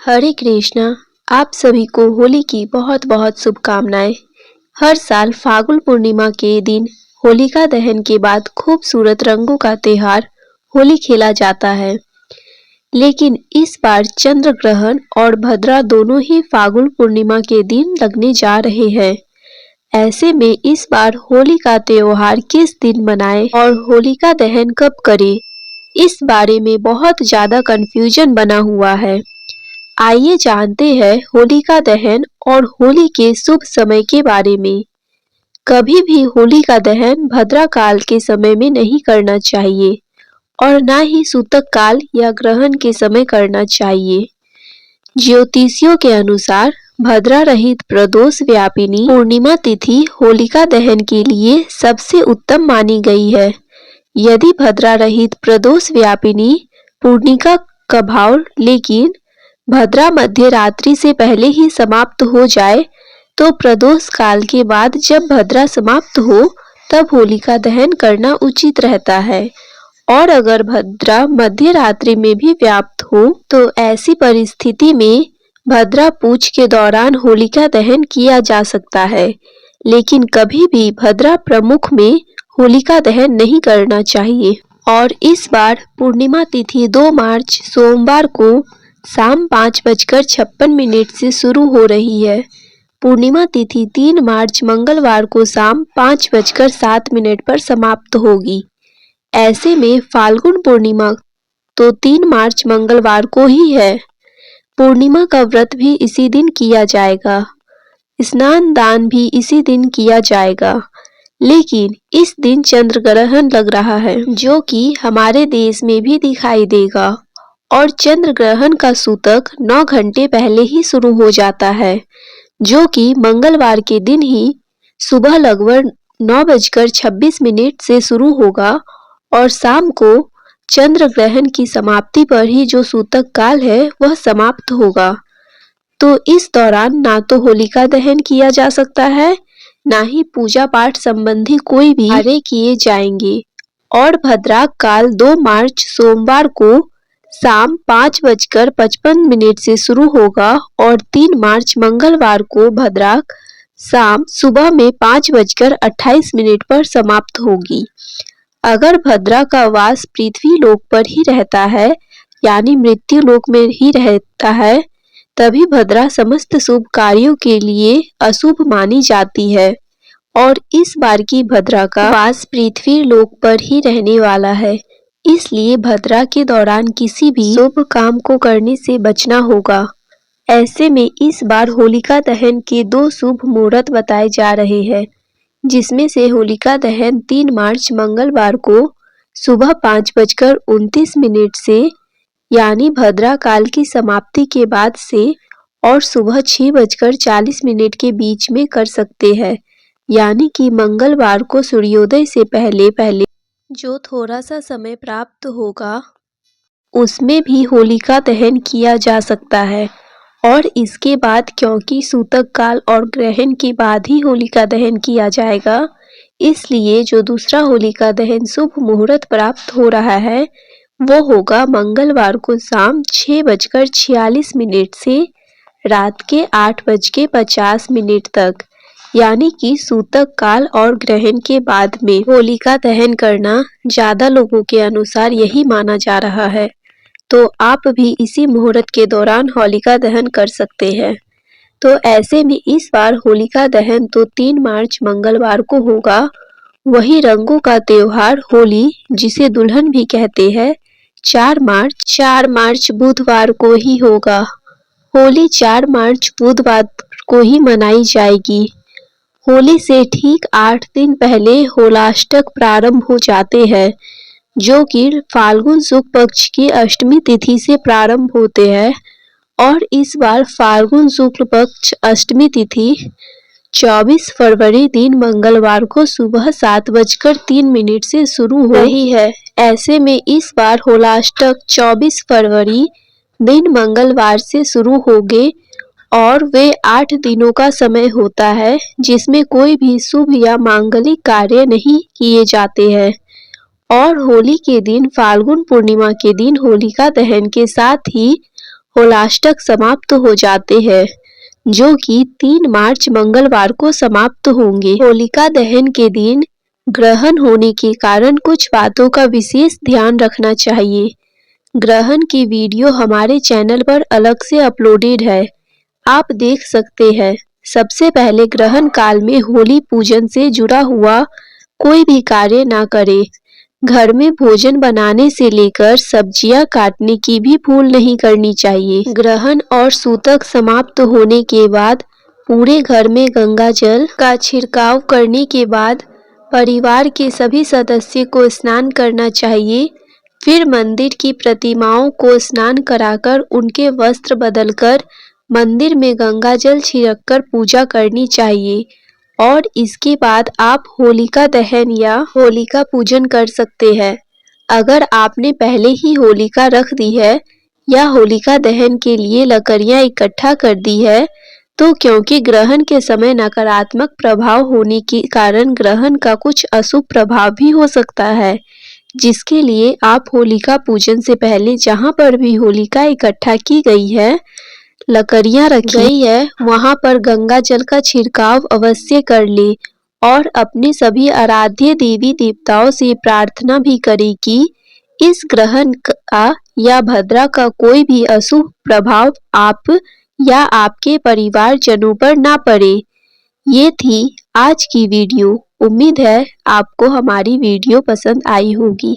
हरे कृष्णा। आप सभी को होली की बहुत बहुत शुभकामनाएं। हर साल फागुन पूर्णिमा के दिन होलिका दहन के बाद खूबसूरत रंगों का त्योहार होली खेला जाता है। लेकिन इस बार चंद्र ग्रहण और भद्रा दोनों ही फागुन पूर्णिमा के दिन लगने जा रहे हैं। ऐसे में इस बार होली का त्योहार किस दिन मनाएं और होलिका दहन कब करें, इस बारे में बहुत ज्यादा कंफ्यूजन बना हुआ है। आइए जानते हैं होलिका दहन और होली के शुभ समय के बारे में। कभी भी होली का दहन भद्रा काल के समय में नहीं करना चाहिए और ना ही सूतक काल या ग्रहण के समय करना चाहिए। ज्योतिषियों के अनुसार भद्रा रहित प्रदोष व्यापिनी पूर्णिमा तिथि होलिका दहन के लिए सबसे उत्तम मानी गई है। यदि भद्रा रहित प्रदोष व्यापिनी पूर्णिका का भाव लेकिन भद्रा मध्य रात्रि से पहले ही समाप्त हो जाए तो प्रदोष काल के बाद जब भद्रा समाप्त हो तब होलिका दहन करना उचित रहता है। और अगर भद्रा मध्य रात्रि में भी व्याप्त हो तो ऐसी परिस्थिति में भद्रा पूज के दौरान होलिका दहन किया जा सकता है, लेकिन कभी भी भद्रा प्रमुख में होलिका दहन नहीं करना चाहिए। और इस बार पूर्णिमा तिथि 2 मार्च सोमवार को शाम 5:56 से शुरू हो रही है। पूर्णिमा तिथि 3 मार्च मंगलवार को शाम 5:07 पर समाप्त होगी। ऐसे में फाल्गुन पूर्णिमा तो 3 मार्च मंगलवार को ही है। पूर्णिमा का व्रत भी इसी दिन किया जाएगा, स्नान दान भी इसी दिन किया जाएगा। लेकिन इस दिन चंद्र ग्रहण लग रहा है जो कि हमारे देश में भी दिखाई देगा और चंद्र ग्रहण का सूतक 9 घंटे पहले ही शुरू हो जाता है, जो कि मंगलवार के दिन ही सुबह लगभग 9:26 से शुरू होगा और शाम को चंद्र ग्रहण की समाप्ति पर ही जो सूतक काल है वह समाप्त होगा। तो इस दौरान ना तो होलिका दहन किया जा सकता है, ना ही पूजा पाठ संबंधी कोई भी कार्य किए जाएंगे। और भद्रा काल 2 मार्च सोमवार को शाम 5:55 से शुरू होगा और 3 मार्च मंगलवार को भद्राक शाम सुबह में 5:28 पर समाप्त होगी। अगर भद्रा का वास पृथ्वी लोक पर ही रहता है यानी मृत्यु लोक में ही रहता है, तभी भद्रा समस्त शुभ कार्यों के लिए अशुभ मानी जाती है। और इस बार की भद्रा का वास पृथ्वी लोक पर ही रहने वाला है, इसलिए भद्रा के दौरान किसी भी शुभ काम को करने से बचना होगा। ऐसे में इस बार होलिका दहन के 2 शुभ मुहूर्त बताए जा रहे हैं, जिसमें से होलिका दहन 3 मार्च मंगलवार को सुबह 5:29 से यानी भद्रा काल की समाप्ति के बाद से और सुबह 6:40 के बीच में कर सकते हैं, यानी कि मंगलवार को सूर्योदय से पहले पहले जो थोड़ा सा समय प्राप्त होगा उसमें भी होलिका दहन किया जा सकता है। और इसके बाद क्योंकि सूतक काल और ग्रहण के बाद ही होलिका दहन किया जाएगा, इसलिए जो दूसरा होलिका दहन शुभ मुहूर्त प्राप्त हो रहा है वो होगा मंगलवार को शाम 6:46 से रात के 8:50 तक, यानी कि सूतक काल और ग्रहण के बाद में होलिका दहन करना ज्यादा लोगों के अनुसार यही माना जा रहा है। तो आप भी इसी मुहूर्त के दौरान होलिका दहन कर सकते हैं। तो ऐसे में इस बार होलिका दहन तो 3 मार्च मंगलवार को होगा। वही रंगों का त्योहार होली, जिसे दुल्हन भी कहते हैं, 4 मार्च बुधवार को ही होगा। होली 4 मार्च बुधवार को ही मनाई जाएगी। होली से ठीक 8 दिन पहले होलाष्टक प्रारंभ हो जाते हैं, जो कि फाल्गुन शुक्ल पक्ष की अष्टमी तिथि से प्रारंभ होते हैं। और इस बार फाल्गुन शुक्ल पक्ष अष्टमी तिथि 24 फरवरी दिन मंगलवार को सुबह 7:03 से शुरू हो रही है। ऐसे में इस बार होलाष्टक 24 फरवरी दिन मंगलवार से शुरू होंगे और वे 8 दिनों का समय होता है, जिसमें कोई भी शुभ या मांगलिक कार्य नहीं किए जाते हैं। और होली के दिन फाल्गुन पूर्णिमा के दिन होलिका दहन के साथ ही होलाष्टक समाप्त हो जाते हैं, जो कि 3 मार्च मंगलवार को समाप्त होंगे। होलिका दहन के दिन ग्रहण होने के कारण कुछ बातों का विशेष ध्यान रखना चाहिए। ग्रहण की वीडियो हमारे चैनल पर अलग से अपलोडेड है, आप देख सकते हैं। सबसे पहले ग्रहण काल में होली पूजन से जुड़ा हुआ कोई भी कार्य ना करें। घर में भोजन बनाने से लेकर सब्जियां काटने की भी भूल नहीं करनी चाहिए। ग्रहण और सूतक समाप्त होने के बाद पूरे घर में गंगा जल का छिड़काव करने के बाद परिवार के सभी सदस्य को स्नान करना चाहिए। फिर मंदिर की प्रतिमाओं को स्नान कराकर उनके वस्त्र बदलकर मंदिर में गंगा जल छिड़ककर पूजा करनी चाहिए और इसके बाद आप होलिका दहन या होलिका पूजन कर सकते हैं। अगर आपने पहले ही होलिका रख दी है या होलिका दहन के लिए लकड़ियां इकट्ठा कर दी है, तो क्योंकि ग्रहण के समय नकारात्मक प्रभाव होने के कारण ग्रहण का कुछ अशुभ प्रभाव भी हो सकता है, जिसके लिए आप होलिका पूजन से पहले जहां पर भी होलिका इकट्ठा की गई है, लकड़ियां रखी गई है, वहां पर गंगा जल का छिड़काव अवश्य कर ले और अपने सभी आराध्य देवी देवताओं से प्रार्थना भी करें कि इस ग्रहण का या भद्रा का कोई भी अशुभ प्रभाव आप या आपके परिवारजनों पर ना पड़े। ये थी आज की वीडियो। उम्मीद है आपको हमारी वीडियो पसंद आई होगी।